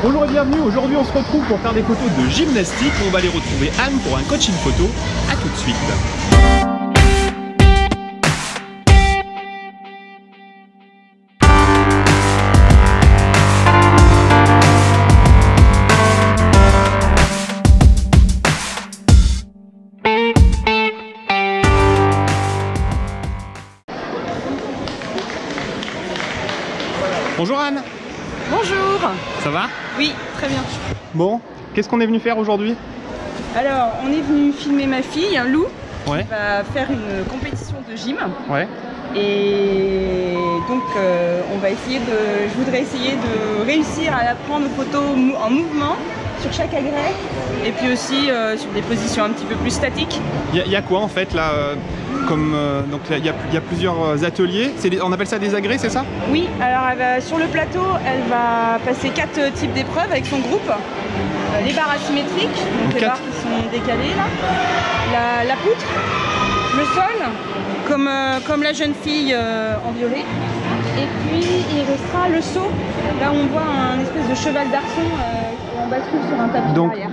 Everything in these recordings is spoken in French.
Bonjour et bienvenue, aujourd'hui on se retrouve pour faire des photos de gymnastique. On va aller retrouver Anne pour un coaching photo. A tout de suite. Bonjour Anne. Bonjour. Ça va? Oui, très bien. Bon, qu'est-ce qu'on est venu faire aujourd'hui? Alors, on est venu filmer ma fille, Lou, Ouais. qui va faire une compétition de gym. Ouais. Et donc, je voudrais essayer de réussir à la prendre en photo en mouvement sur chaque agrès et puis aussi sur des positions un petit peu plus statiques. Il y a quoi en fait là donc il y a plusieurs ateliers. On appelle ça des agrès, c'est ça? Oui, alors sur le plateau, elle va passer 4 types d'épreuves avec son groupe. Les barres asymétriques, donc les barres qui sont décalées là. La poutre, le sol, comme la jeune fille en violet. Et puis il restera le saut, là où on voit un espèce de cheval d'arçon en bascule sur un tapis. Donc derrière.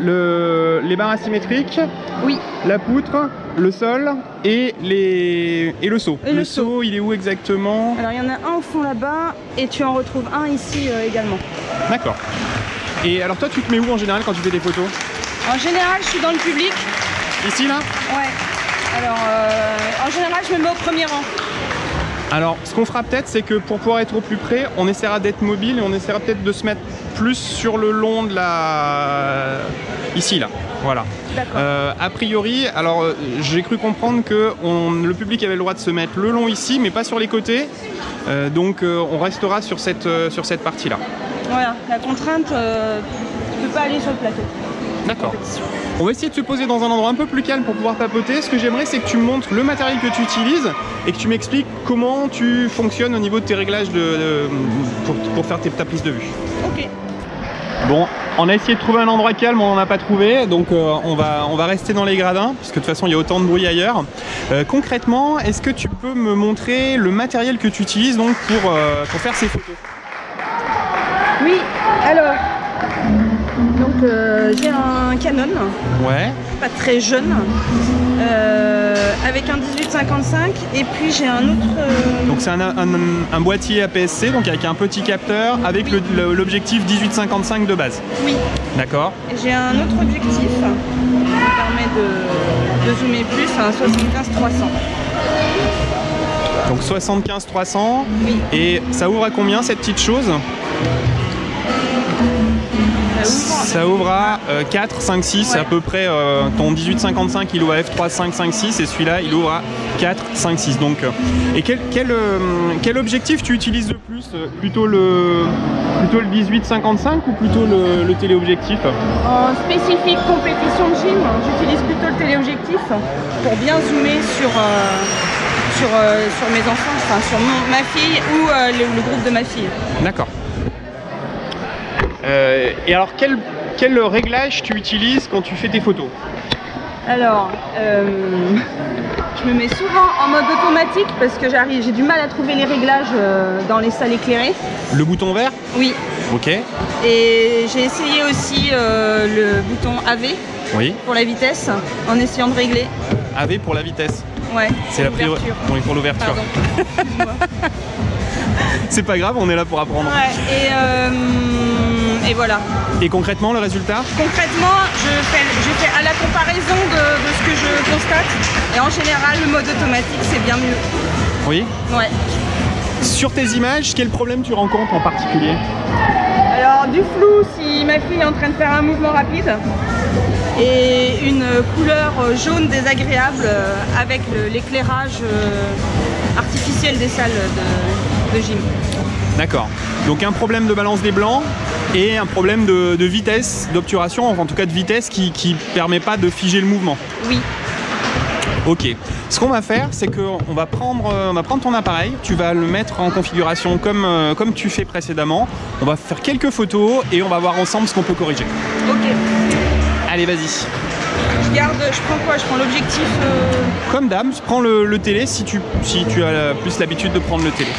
les barres asymétriques, oui. La poutre, le sol et le saut. Et le saut, il est où exactement? Alors il y en a un au fond là-bas et tu en retrouves un ici également. D'accord. Et alors toi tu te mets où en général quand tu fais des photos? En général je suis dans le public. Ici là? Ouais. Alors en général je me mets au premier rang. Alors ce qu'on fera peut-être c'est que pour pouvoir être au plus près, on essaiera d'être mobile et on essaiera peut-être de se mettre plus sur le long de la... Ici là. Voilà. A priori, alors j'ai cru comprendre que le public avait le droit de se mettre le long ici, mais pas sur les côtés. Donc on restera sur cette partie-là. Voilà, la contrainte, tu ne peux pas aller sur le plateau. D'accord. On va essayer de se poser dans un endroit un peu plus calme pour pouvoir papoter. Ce que j'aimerais, c'est que tu me montres le matériel que tu utilises et que tu m'expliques comment tu fonctionnes au niveau de tes réglages pour faire ta prise de vue. Ok. Bon, on a essayé de trouver un endroit calme, on n'en a pas trouvé, donc on va rester dans les gradins, puisque de toute façon il y a autant de bruit ailleurs. Concrètement, est-ce que tu peux me montrer le matériel que tu utilises donc, pour faire ces photos? Oui, alors, donc j'ai un Canon, ouais. Pas très jeune, avec un 18-55 et puis j'ai un autre... Donc c'est un boîtier APS-C, donc avec un petit capteur, avec oui. L'objectif 18-55 de base. Oui. D'accord. J'ai un autre objectif qui me permet de zoomer plus, un 75-300. Donc 75-300, oui. Et ça ouvre à combien cette petite chose? Ça ouvre à 4, 5, 6, ouais. À peu près ton 18-55 il ouvre à f3, 5, 5, 6 et celui-là il ouvre à 4, 5, 6. Donc, et quel objectif tu utilises le plus? Plutôt le 18-55 ou plutôt le téléobjectif? En spécifique compétition de gym, j'utilise plutôt le téléobjectif pour bien zoomer sur mes enfants, enfin sur ma fille ou le groupe de ma fille. D'accord. Et alors quel réglage tu utilises quand tu fais tes photos? Alors, je me mets souvent en mode automatique parce que j'ai du mal à trouver les réglages dans les salles éclairées. Le bouton vert? Oui. Ok. Et j'ai essayé aussi le bouton AV, oui. Pour la vitesse, en essayant de régler. AV pour la vitesse? Ouais. C'est la priorité. Oui, pour l'ouverture. C'est pas grave, on est là pour apprendre. Ouais, et voilà. Et concrètement, le résultat? Concrètement, je fais à la comparaison de ce que je constate. Et en général, le mode automatique, c'est bien mieux. Oui? Ouais. Sur tes images, quel problème tu rencontres en particulier? Alors, du flou si ma fille est en train de faire un mouvement rapide. Et une couleur jaune désagréable avec l'éclairage artificiel des salles de gym. D'accord. Donc un problème de balance des blancs et un problème de vitesse, d'obturation, en tout cas de vitesse qui permet pas de figer le mouvement. Oui. Ok. Ce qu'on va faire, c'est qu'on va prendre ton appareil, tu vas le mettre en configuration comme tu fais précédemment. On va faire quelques photos et on va voir ensemble ce qu'on peut corriger. Ok. Allez, vas-y. Je prends quoi? Je prends l'objectif Comme d'hab, prends le télé si tu as plus l'habitude de prendre le télé.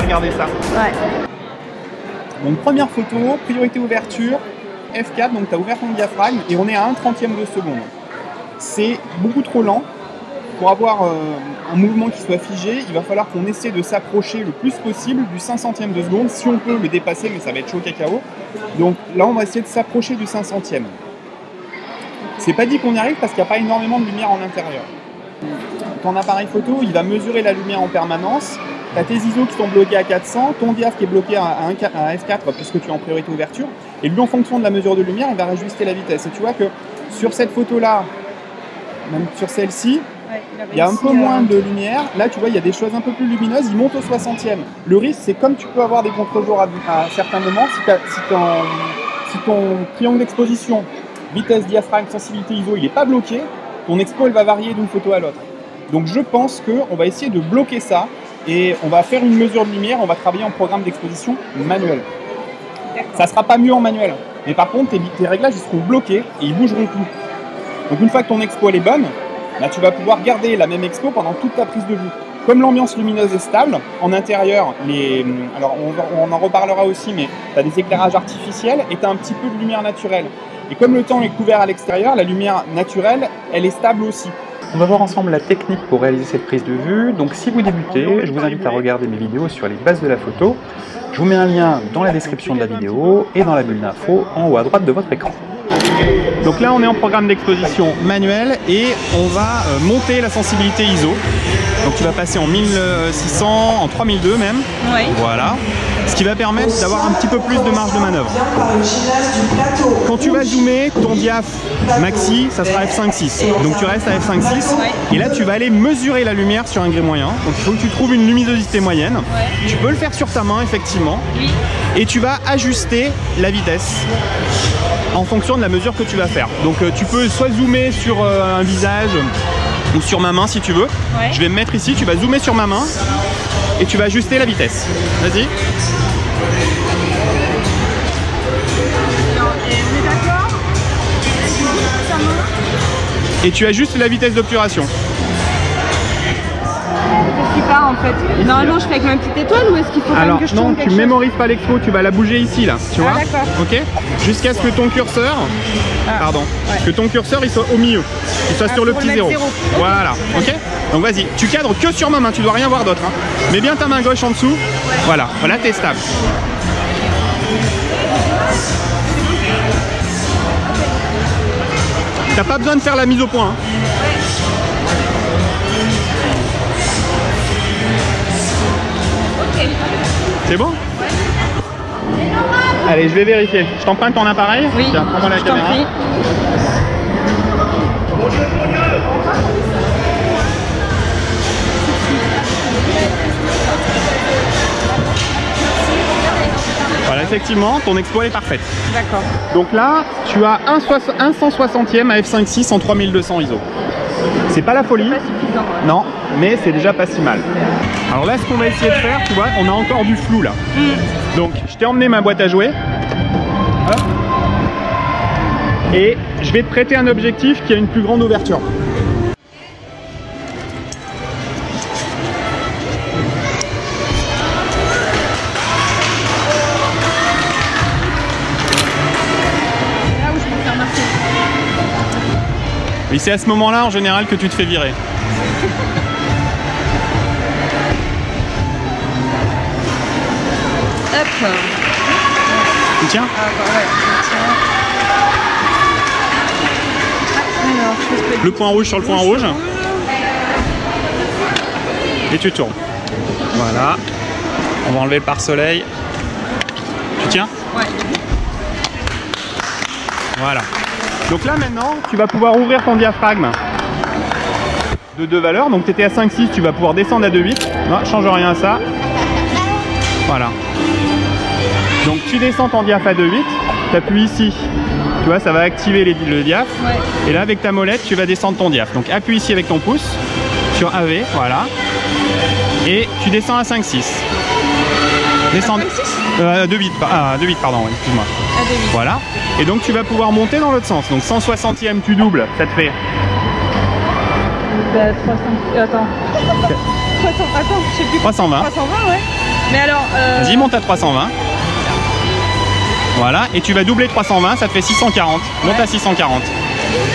regarder ça. Ouais. Donc première photo, priorité ouverture, F4, donc tu as ouvert ton diaphragme et on est à 1/30 de seconde. C'est beaucoup trop lent. Pour avoir un mouvement qui soit figé, il va falloir qu'on essaie de s'approcher le plus possible du 500e de seconde. Si on peut le dépasser, mais ça va être chaud cacao. Donc là, on va essayer de s'approcher du 500e. C'est pas dit qu'on y arrive parce qu'il n'y a pas énormément de lumière en intérieur. Ton appareil photo, il va mesurer la lumière en permanence. Tu as tes ISO qui sont bloqués à 400, ton diaph qui est bloqué à F4 puisque tu es en priorité ouverture. Et lui, en fonction de la mesure de lumière, il va réajuster la vitesse. Et tu vois que sur cette photo-là, même sur celle-ci, il y a un peu moins de lumière. Là, tu vois, il y a des choses un peu plus lumineuses. Il monte au 60e. Le risque, c'est comme tu peux avoir des contre-jours à certains moments, si ton triangle d'exposition, vitesse, diaphragme, sensibilité ISO, il n'est pas bloqué, ton expo, elle va varier d'une photo à l'autre. Donc, je pense qu'on va essayer de bloquer ça et on va faire une mesure de lumière. On va travailler en programme d'exposition manuel. Ça ne sera pas mieux en manuel. Mais par contre, tes réglages, ils seront bloqués et ils ne bougeront plus. Donc, une fois que ton expo, elle est bonne, là, tu vas pouvoir garder la même expo pendant toute ta prise de vue. Comme l'ambiance lumineuse est stable, en intérieur, alors on en reparlera aussi, mais tu as des éclairages artificiels et tu as un petit peu de lumière naturelle. Et comme le temps est couvert à l'extérieur, la lumière naturelle, elle est stable aussi. On va voir ensemble la technique pour réaliser cette prise de vue. Donc si vous débutez, je vous invite à regarder mes vidéos sur les bases de la photo. Je vous mets un lien dans la description de la vidéo et dans la bulle d'info en haut à droite de votre écran. Donc là, on est en programme d'exposition manuel et on va monter la sensibilité ISO. Donc tu vas passer en 1600, en 3002 même. Oui. Voilà. Ce qui va permettre d'avoir un petit peu plus de marge de manœuvre. Quand tu vas zoomer, ton diaph maxi, ça sera f5.6. Donc tu restes à f5.6 et là tu vas aller mesurer la lumière sur un gris moyen. Donc il faut que tu trouves une luminosité moyenne. Tu peux le faire sur ta main effectivement. Et tu vas ajuster la vitesse en fonction de la mesure que tu vas faire. Donc tu peux soit zoomer sur un visage ou sur ma main si tu veux. Je vais me mettre ici, tu vas zoomer sur ma main et tu vas ajuster la vitesse. Vas-y. Et tu ajustes la vitesse d'obturation. Je sais pas en fait. Normalement je fais avec ma petite étoile ou est-ce qu'il faut alors, que je non, tourne tu mémorises pas l'expo, tu vas la bouger ici là, tu vois. D'accord. Ok. Jusqu'à ce que ton curseur, que ton curseur il soit au milieu, qu'il soit sur le petit 0. Voilà. Ok. Donc vas-y, tu cadres que sur ma main, tu dois rien voir d'autre. Hein. Mets bien ta main gauche en dessous. Voilà. Voilà, t'es stable. T'as pas besoin de faire la mise au point. Hein. C'est bon? Allez, je vais vérifier. Je t'emprunte ton appareil? Oui, tiens, prends-moi la caméra. Prie. Voilà, effectivement, ton expo est parfaite. D'accord. Donc là, tu as un 160e à f5.6 en 3200 ISO. C'est pas la folie. Pas suffisant. Non, mais c'est déjà pas si mal. Alors là, ce qu'on va essayer de faire, tu vois, on a encore du flou là. Donc, je t'ai emmené ma boîte à jouer. Hop. Et je vais te prêter un objectif qui a une plus grande ouverture. Là où je peux faire marcher. Et c'est à ce moment-là, en général, que tu te fais virer. Hop. Tu tiens? Alors, le point rouge sur le point rouge. Et tu tournes. Voilà. On va enlever le pare-soleil. Tu tiens? Ouais. Voilà. Donc là maintenant, tu vas pouvoir ouvrir ton diaphragme de 2 valeurs. Donc tu étais à 5,6, tu vas pouvoir descendre à 2,8. Non, change rien à ça. Voilà. Donc tu descends ton diaph à 2,8, tu appuies ici. Tu vois, ça va activer le diaph. Ouais. Et là, avec ta molette, tu vas descendre ton diaph. Donc appuie ici avec ton pouce sur AV, voilà. Et tu descends à 5,6. Descends à 2,8, pardon, excuse-moi. À 2,8. Voilà. Et donc tu vas pouvoir monter dans l'autre sens. Donc 160e, tu doubles, ça te fait. 300. Attends. 300, attends, je sais plus. 320. 320, ouais. Mais alors... Vas-y, monte à 320. Voilà, et tu vas doubler 320, ça te fait 640. Monte à 640.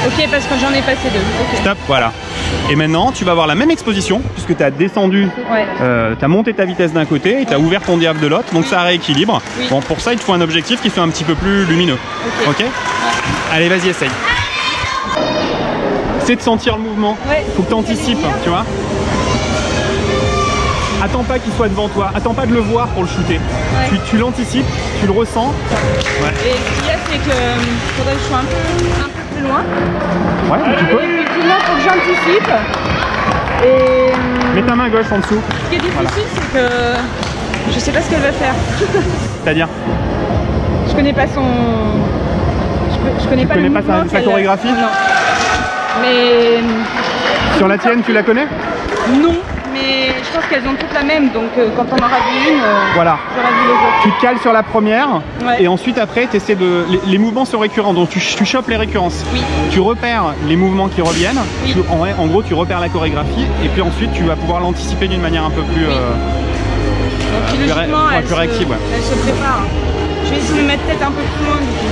Ok, parce que j'en ai passé 2. Okay. Stop, voilà. Et maintenant, tu vas avoir la même exposition, puisque tu as descendu, tu as monté ta vitesse d'un côté et tu as ouvert ton diaph de l'autre, donc ça rééquilibre. Oui. Bon, pour ça, il te faut un objectif qui soit un petit peu plus lumineux. Ok, Allez, vas-y, essaye. C'est de sentir le mouvement. Faut que tu anticipes, tu vois. Attends pas qu'il soit devant toi, attends pas de le voir pour le shooter. Tu l'anticipes, tu le ressens. Et ce qu'il y a, c'est que faudrait que je sois un peu plus loin. Ouais, tu peux. Effectivement, il faut que j'anticipe. Et... Mets ta main gauche en dessous. Ce qui est difficile, c'est que je sais pas ce qu'elle va faire. C'est-à-dire? Je connais pas son... Je connais pas le mouvement. Sa chorégraphie? Non. Mais... Sur la tienne, tu la connais? Non. Mais je pense qu'elles ont toutes la même, donc quand on aura vu une, voilà. j'aurai vu les autres. Tu te cales sur la première, et ensuite après, tu essaies de... Les mouvements sont récurrents, donc tu chopes les récurrences. Oui. Tu repères les mouvements qui reviennent, en gros tu repères la chorégraphie, et puis ensuite tu vas pouvoir l'anticiper d'une manière un peu plus... Donc logiquement, plus réactive. Elle se prépare. Je vais essayer de me mettre peut-être un peu plus loin du coup.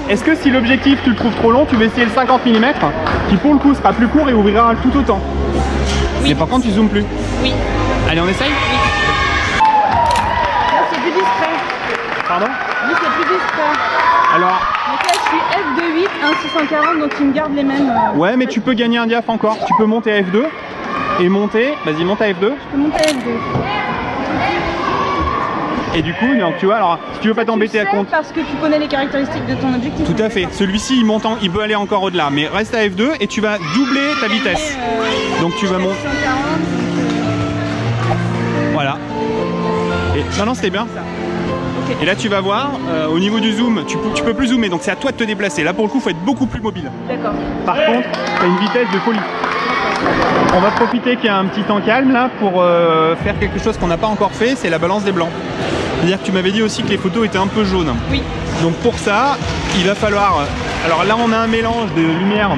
Est-ce que si l'objectif tu le trouves trop long, tu vas essayer le 50 mm, qui pour le coup sera plus court et ouvrira tout autant? Oui. Mais par contre, tu zoomes plus. Oui. Allez, on essaye? Oui. Là, c'est plus discret. Pardon? Lui, c'est plus discret. Alors... Donc là, je suis F2.8, 1.640, donc il me garde les mêmes... Ouais, mais tu peux gagner un diaph encore. Tu peux monter à F2 et monter... Vas-y, monte à F2. Je peux monter à F2. Et du coup, donc, tu vois, alors, si tu veux pas t'embêter à compte... Parce que tu connais les caractéristiques de ton objectif. Tout à fait. Celui-ci, il peut aller encore au-delà. Mais reste à F2 et tu vas doubler ta vitesse. Donc tu vas monter... Voilà. Et... Non, c'était bien. Et là, tu vas voir, au niveau du zoom, tu peux plus zoomer. Donc c'est à toi de te déplacer. Là, pour le coup, il faut être beaucoup plus mobile. D'accord. Par contre, tu as une vitesse de folie. On va profiter qu'il y a un petit temps calme là pour faire quelque chose qu'on n'a pas encore fait, c'est la balance des blancs. C'est-à-dire que tu m'avais dit aussi que les photos étaient un peu jaunes. Oui. Donc pour ça, il va falloir... Alors là, on a un mélange de lumière.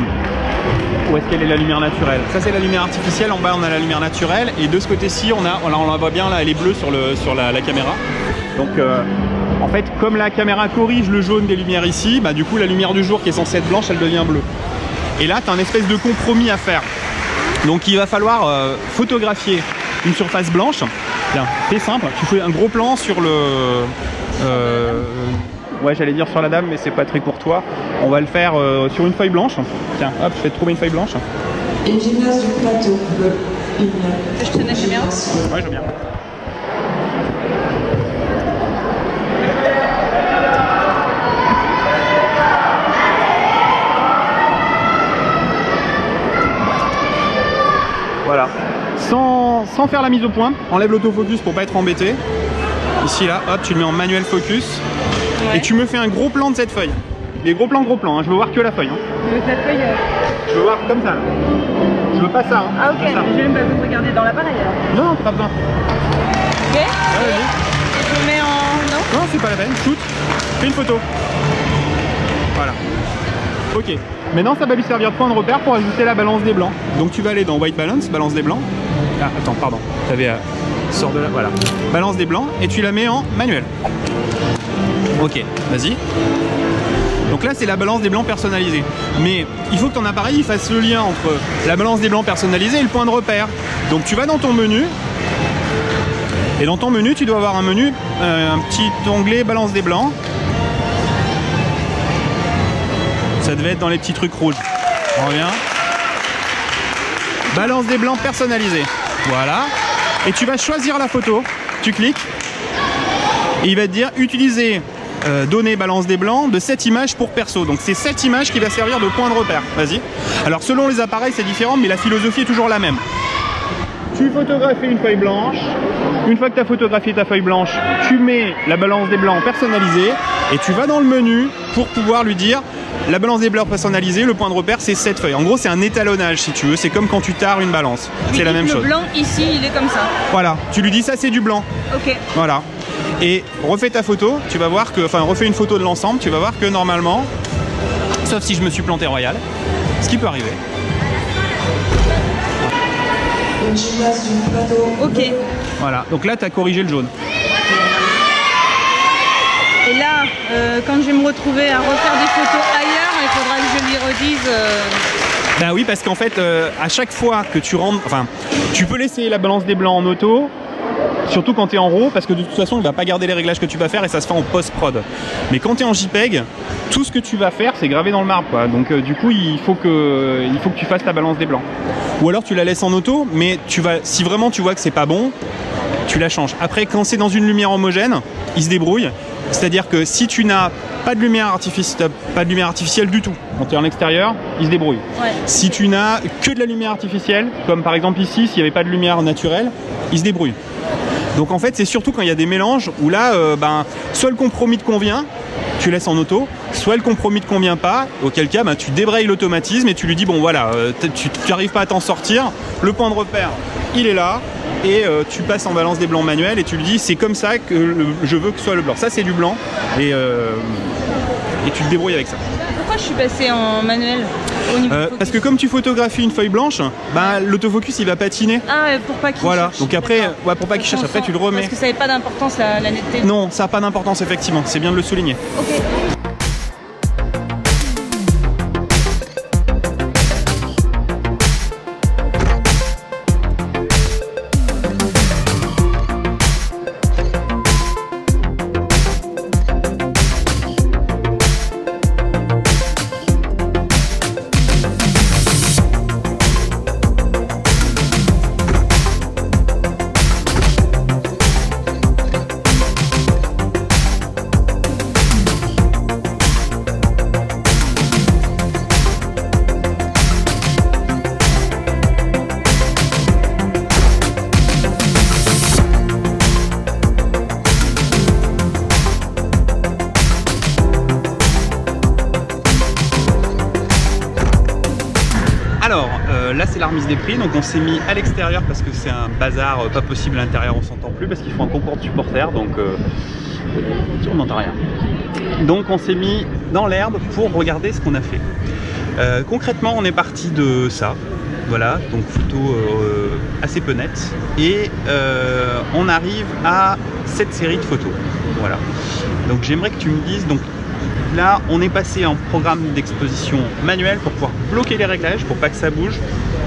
Où est-ce qu'elle est la lumière naturelle? Ça, c'est la lumière artificielle. En bas, on a la lumière naturelle. Et de ce côté-ci, on la voit bien là, elle est bleue sur la caméra. Donc en fait, comme la caméra corrige le jaune des lumières ici, bah, du coup, la lumière du jour qui est censée être blanche, elle devient bleue. Et là, tu as un espèce de compromis à faire. Donc il va falloir photographier une surface blanche. Tiens, c'est simple, tu fais un gros plan sur le... ouais, j'allais dire sur la dame, mais c'est pas très courtois. On va le faire sur une feuille blanche. Tiens, hop, je vais te trouver une feuille blanche. Une gymnaste du plateau. Je te donne bien. Ouais, je veux bien. Voilà. Sans faire la mise au point, enlève l'autofocus pour pas être embêté. Ici, là, hop, tu le mets en manuel focus. Ouais. Et tu me fais un gros plan de cette feuille. Les gros plans, hein. Je veux voir que la feuille. Hein. La feuille Je veux voir comme ça. Je veux pas ça. Hein. Ah ok, mais j'ai même pas besoin de regarder dans l'appareil alors. Non, t'as pas besoin. Ok. Ouais, je me mets en... Non, c'est pas la peine. Shoot. Fais une photo. Voilà. Ok. Maintenant, ça va lui servir de point de repère pour ajouter la balance des blancs. Donc tu vas aller dans White Balance, balance des blancs. Ah, attends, pardon. T'avais... sors de là, voilà. Balance des blancs et tu la mets en manuel. Ok, vas-y. Donc là, c'est la balance des blancs personnalisée. Mais il faut que ton appareil il fasse le lien entre la balance des blancs personnalisée et le point de repère. Donc tu vas dans ton menu. Et dans ton menu, tu dois avoir un menu, un petit onglet balance des blancs. Ça devait être dans les petits trucs rouges. On revient. Balance des blancs personnalisée. Voilà. Et tu vas choisir la photo. Tu cliques. Et il va te dire utiliser données balance des blancs de cette image pour perso. Donc c'est cette image qui va servir de point de repère. Vas-y. Alors selon les appareils c'est différent, mais la philosophie est toujours la même. Tu photographies une feuille blanche. Une fois que tu as photographié ta feuille blanche, tu mets la balance des blancs personnalisée et tu vas dans le menu pour pouvoir lui dire la balance des blancs personnalisée, le point de repère c'est cette feuille. En gros c'est un étalonnage si tu veux, c'est comme quand tu tares une balance. C'est la même chose. Le blanc ici il est comme ça. Voilà, tu lui dis ça c'est du blanc. Ok. Voilà. Et refais ta photo, tu vas voir que, enfin refais une photo de l'ensemble, tu vas voir que normalement, sauf si je me suis planté royal, ce qui peut arriver. Une gymnaste du plateau. Ok. Voilà, donc là tu as corrigé le jaune. Et là, quand je vais me retrouver à refaire des photos ailleurs, il faudra que je lui redise... Bah oui, parce qu'en fait, à chaque fois que tu rentres... Enfin, tu peux laisser la balance des blancs en auto, surtout quand tu es en RAW, parce que de toute façon, il va pas garder les réglages que tu vas faire et ça se fait en post-prod. Mais quand tu es en JPEG, tout ce que tu vas faire, c'est gravé dans le marbre, quoi. Donc du coup, il faut que tu fasses ta balance des blancs. Ou alors tu la laisses en auto, mais si vraiment tu vois que c'est pas bon, tu la changes. Après, quand c'est dans une lumière homogène, il se débrouille. C'est-à-dire que si tu n'as pas de lumière artificielle du tout, quand tu es en extérieur, il se débrouille. Ouais. Si tu n'as que de la lumière artificielle, comme par exemple ici, s'il n'y avait pas de lumière naturelle, il se débrouille. Donc en fait, c'est surtout quand il y a des mélanges où là, soit le compromis te convient, tu laisses en auto, soit le compromis te convient pas, auquel cas tu débrayes l'automatisme et tu lui dis bon voilà, tu n'arrives pas à t'en sortir, le point de repère il est là, et tu passes en balance des blancs manuels et tu lui dis c'est comme ça que je veux que soit le blanc. Ça c'est du blanc et tu te débrouilles avec ça. Pourquoi je suis passée en manuel au niveau parce que comme tu photographies une feuille blanche, l'autofocus il va patiner. Ah, pour pas qu'il voilà, cherche. donc après, ouais, pour pas qu'il cherche, après tu le remets. Parce que ça n'avait pas d'importance la netteté. Non, ça n'a pas d'importance effectivement, c'est bien de le souligner. Ok. Alors, là c'est la remise des prix, donc on s'est mis à l'extérieur parce que c'est un bazar pas possible à l'intérieur, on s'entend plus parce qu'il faut un concours de supporters, donc on n'entend rien. Donc on s'est mis dans l'herbe pour regarder ce qu'on a fait. Concrètement, on est parti de ça, voilà, donc photo assez peu nette, et on arrive à cette série de photos, voilà. Donc j'aimerais que tu me dises, donc là on est passé en programme d'exposition manuel pour pouvoir bloquer les réglages, pour pas que ça bouge.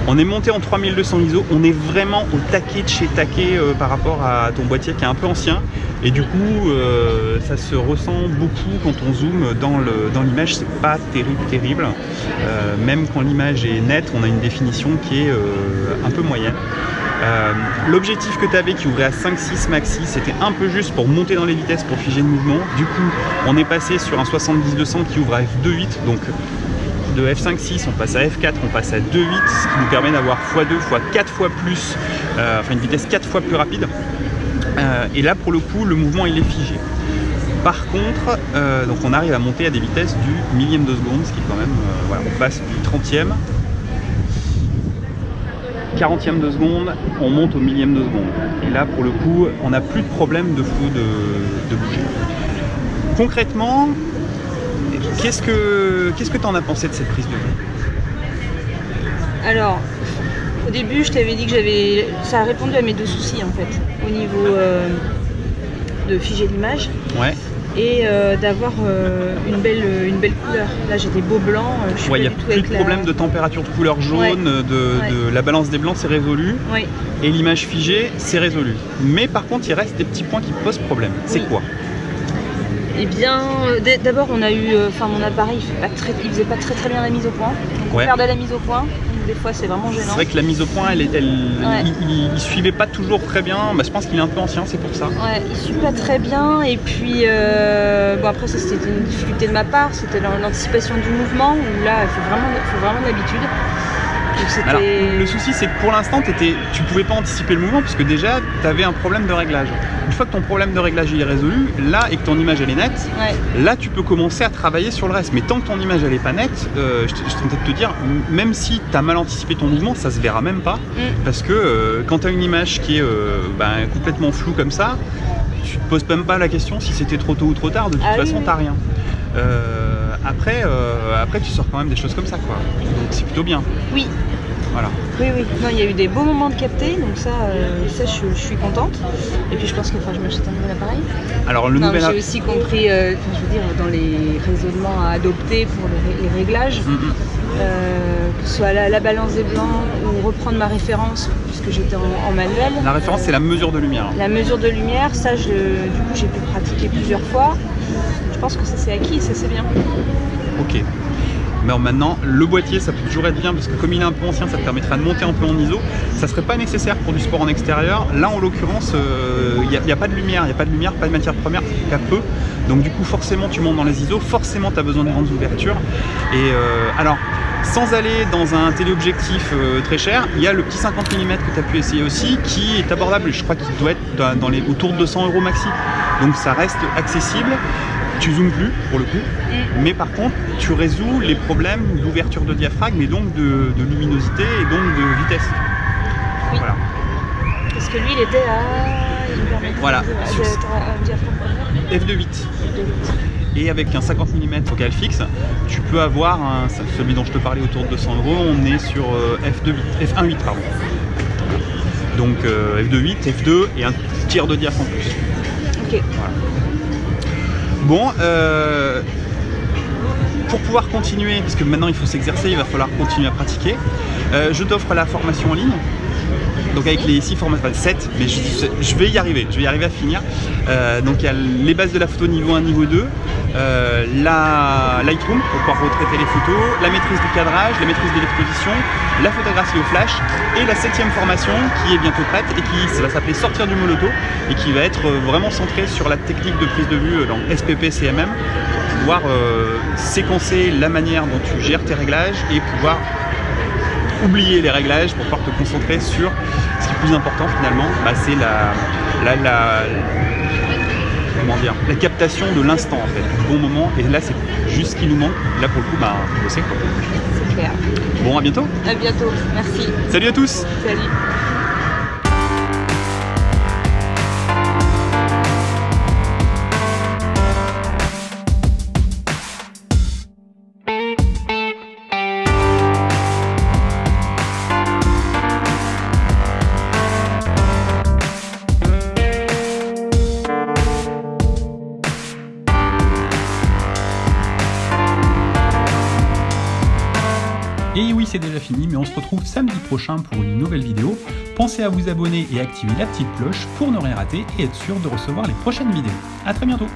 On est monté en 3200 ISO, on est vraiment au taquet de chez taquet par rapport à ton boîtier qui est un peu ancien, et du coup ça se ressent beaucoup quand on zoome dans l'image, c'est pas terrible, même quand l'image est nette, on a une définition qui est un peu moyenne. L'objectif que tu avais qui ouvrait à 5.6 maxi, c'était un peu juste pour monter dans les vitesses, pour figer le mouvement. Du coup on est passé sur un 70-200 qui ouvre à f2.8, donc de f5.6 on passe à f4, on passe à 2.8, ce qui nous permet d'avoir x2, x4 fois plus, enfin une vitesse 4 fois plus rapide, et là pour le coup le mouvement il est figé. Par contre, donc on arrive à monter à des vitesses du millième de seconde, ce qui est quand même, voilà, on passe du 30e, 40e de seconde, on monte au millième de seconde. Et là, pour le coup, on n'a plus de problème de flou de bouger. Concrètement, qu'est-ce que tu en as pensé de cette prise de vue? Alors, au début, je t'avais dit que ça a répondu à mes deux soucis en fait, au niveau de figer l'image. Ouais. Et d'avoir une belle couleur. Là j'ai des beaux blancs, je suis pas du tout avec il n'y a plus de problème de température de couleur jaune, de la balance des blancs c'est résolu, et l'image figée c'est résolu. Mais par contre il reste des petits points qui posent problème. C'est quoi? Eh bien, d'abord on a eu, mon appareil il faisait pas très bien la mise au point. Donc on perdait la mise au point. Des fois c'est vraiment gênant. C'est vrai que la mise au point, il suivait pas toujours très bien. Bah, je pense qu'il est un peu ancien, c'est pour ça. Ouais, il suit pas très bien. Et puis bon après ça c'était une difficulté de ma part, c'était l'anticipation du mouvement où là il faut vraiment de l'habitude. Alors, le souci c'est que pour l'instant tu pouvais pas anticiper le mouvement parce que déjà tu avais un problème de réglage. Une fois que ton problème de réglage est résolu, là et que ton image elle est nette, là tu peux commencer à travailler sur le reste. Mais tant que ton image elle est pas nette, je tentais de te dire, même si tu as mal anticipé ton mouvement, ça se verra même pas. Parce que quand tu as une image qui est complètement floue comme ça, tu te poses même pas la question si c'était trop tôt ou trop tard, de toute façon t'as rien. Après tu sors quand même des choses comme ça quoi, donc c'est plutôt bien. Oui, Voilà. Oui, oui. Non, il y a eu des beaux moments de capter, donc ça je suis contente. Et puis je pense qu'il faut que je m'achète un nouvel appareil. Alors le nouvel j'ai aussi compris, je veux dire, dans les raisonnements à adopter pour les réglages, que ce soit la balance des blancs ou reprendre ma référence, puisque j'étais en manuel. La référence, c'est la mesure de lumière. La mesure de lumière, ça, du coup, j'ai pu pratiquer plusieurs fois. Je pense que ça c'est acquis, ça c'est bien. Ok. Mais maintenant, le boîtier, ça peut toujours être bien parce que comme il est un peu ancien, ça te permettra de monter un peu en ISO. Ça serait pas nécessaire pour du sport en extérieur. Là, en l'occurrence, il n'y a pas de lumière, pas de matière première, qu'à peu. Donc du coup, forcément, tu montes dans les ISO, forcément, tu as besoin de grandes ouvertures. Et alors, sans aller dans un téléobjectif très cher, il y a le petit 50 mm que tu as pu essayer aussi, qui est abordable. Je crois qu'il doit être autour de 200 € maxi. Donc ça reste accessible. Tu zoomes plus pour le coup, mais par contre tu résous les problèmes d'ouverture de diaphragme et donc de luminosité et donc de vitesse. Oui. Voilà. Parce que lui il était à... Voilà. F2.8. F2.8. Et avec un 50 mm focal fixe, tu peux avoir celui dont je te parlais autour de 200 €, on est sur F1.8 pardon. Donc F2.8, F2 et un tiers de diaph en plus. Ok. Voilà. Bon, pour pouvoir continuer, parce que maintenant il faut s'exercer, il va falloir continuer à pratiquer, je t'offre la formation en ligne. Donc avec les 6 formations, enfin 7, mais je vais y arriver à finir. Donc il y a les bases de la photo niveau 1, niveau 2, la Lightroom pour pouvoir retraiter les photos, la maîtrise du cadrage, la maîtrise de l'exposition, la photographie au flash et la 7e formation qui est bientôt prête et qui va s'appeler Sortir du molotov et qui va être vraiment centrée sur la technique de prise de vue dans SPP CMM pour pouvoir séquencer la manière dont tu gères tes réglages et pouvoir oublier les réglages pour pouvoir te concentrer sur ce qui est plus important finalement, c'est la captation de l'instant en fait, du bon moment, et là c'est juste ce qui nous manque, là pour le coup faut bosser quoi. C'est clair. Bon, à bientôt. À bientôt, merci. Salut à tous. Salut. Et oui, c'est déjà fini, mais on se retrouve samedi prochain pour une nouvelle vidéo. Pensez à vous abonner et activer la petite cloche pour ne rien rater et être sûr de recevoir les prochaines vidéos. A très bientôt.